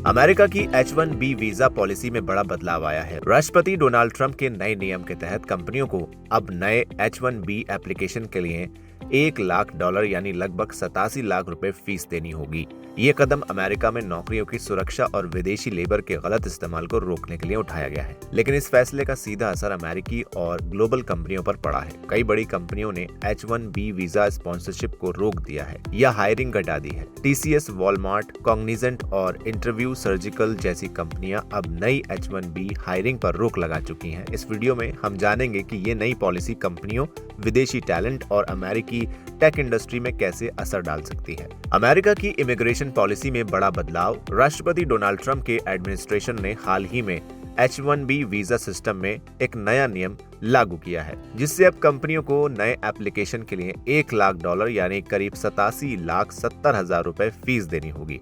America की H-1B visa policy में बड़ा बदलाव आया है। राष्ट्रपति डोनाल्ड ट्रंप के नए नियम के तहत कंपनियों को अब नए H-1B एप्लीकेशन के लिए $1 लाख यानी लगभग 87 लाख रुपए फीस देनी होगी। ये कदम अमेरिका में नौकरियों की सुरक्षा और विदेशी लेबर के गलत इस्तेमाल को रोकने के लिए उठाया गया है। लेकिन इस फैसले का सीधा असर अमेरिकी और ग्लोबल कंपनियों पर पड़ा है। कई बड़ी कंपनियों ने H-1B वीजा स्पॉन्सरशिप को रोक दिया है या हायरिंग घटा दी है। TCS, वॉलमार्ट, कॉग्निजेंट और इंटरव्यू सर्जिकल जैसी कंपनियां अब नई H-1B हायरिंग पर रोक लगा चुकी हैं। इस वीडियो में हम जानेंगे कि ये नई पॉलिसी कंपनियों, विदेशी टैलेंट और अमेरिकी टेक इंडस्ट्री में कैसे असर डाल सकती है। अमेरिका की इमिग्रेशन पॉलिसी में बड़ा बदलाव। राष्ट्रपति डोनाल्ड ट्रंप के एडमिनिस्ट्रेशन ने हाल ही में H-1B वीजा सिस्टम में एक नया नियम लागू किया है, जिससे अब कंपनियों को नए एप्लीकेशन के लिए $1 लाख यानी करीब 87,70,000 रुपए फीस देनी होगी।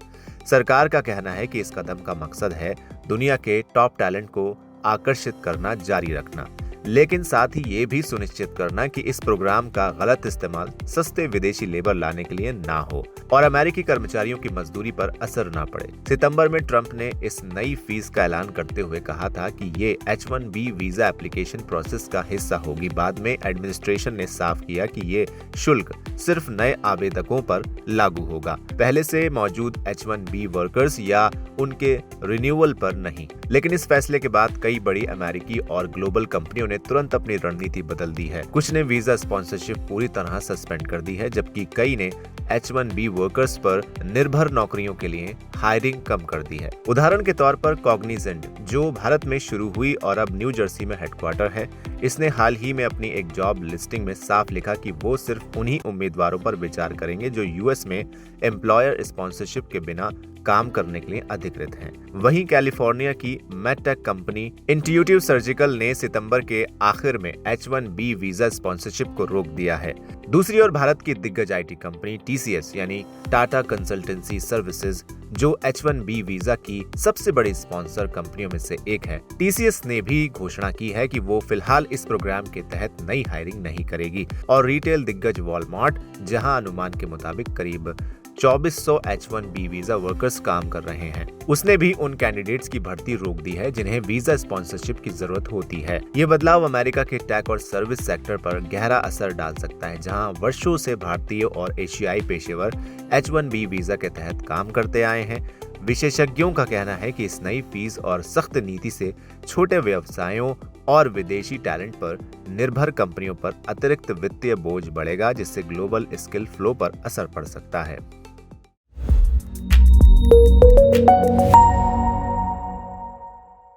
सरकार का कहना है कि इस कदम का मकसद है दुनिया के टॉप टैलेंट को आकर्षित करना जारी रखना, लेकिन साथ ही ये भी सुनिश्चित करना कि इस प्रोग्राम का गलत इस्तेमाल सस्ते विदेशी लेबर लाने के लिए ना हो और अमेरिकी कर्मचारियों की मजदूरी पर असर ना पड़े। सितंबर में ट्रंप ने इस नई फीस का ऐलान करते हुए कहा था कि ये H-1B वीजा एप्लीकेशन प्रोसेस का हिस्सा होगी। बाद में एडमिनिस्ट्रेशन ने साफ किया कि ये शुल्क सिर्फ नए आवेदकों पर लागू होगा, पहले से मौजूद H-1B वर्कर्स या उनके रिन्यूअल पर नहीं। लेकिन इस फैसले के बाद कई बड़ी अमेरिकी और ग्लोबल कंपनियों ने तुरंत अपनी रणनीति बदल दी है। कुछ ने वीजा स्पॉन्सरशिप पूरी तरह सस्पेंड कर दी है, जबकि कई ने H-1B वर्कर्स पर निर्भर नौकरियों के लिए हायरिंग कम कर दी है। उदाहरण के तौर पर कॉग्निजेंट, जो भारत में शुरू हुई और अब न्यू जर्सी में हेडक्वार्टर है, इसने हाल ही में अपनी एक जॉब लिस्टिंग में साफ लिखा कि वो सिर्फ उन्हीं उम्मीदवारों पर विचार करेंगे जो यूएस में एम्प्लॉयर स्पॉन्सरशिप के बिना काम करने के लिए अधिकृत हैं। वहीं कैलिफोर्निया की मेडटेक कंपनी इंट्यूटिव सर्जिकल ने सितंबर के आखिर में H-1B वीजा स्पॉन्सरशिप को रोक दिया है। दूसरी ओर भारत की दिग्गज IT कंपनी TCS यानी टाटा कंसल्टेंसी सर्विसेज, जो H-1B वीजा की सबसे बड़ी स्पॉन्सर कंपनियों में से एक है, TCS ने भी घोषणा की है कि वो फिलहाल इस प्रोग्राम के तहत नई हायरिंग नहीं करेगी। और रिटेल दिग्गज वॉलमार्ट, जहां अनुमान के मुताबिक करीब 2400 H-1B वीजा वर्कर्स काम कर रहे हैं, उसने भी उन कैंडिडेट्स की भर्ती रोक दी है जिन्हें वीजा स्पॉन्सरशिप की जरूरत होती है। ये बदलाव अमेरिका के टेक और सर्विस सेक्टर पर गहरा असर डाल सकता है, जहां वर्षों से भारतीय और एशियाई पेशेवर H-1B वीजा के तहत काम करते आए हैं। विशेषज्ञों का कहना है कि इस नई फीस और सख्त नीति से छोटे व्यवसायों और विदेशी टैलेंट पर निर्भर कंपनियों पर अतिरिक्त वित्तीय बोझ बढ़ेगा, जिससे ग्लोबल स्किल फ्लो पर असर पड़ सकता है।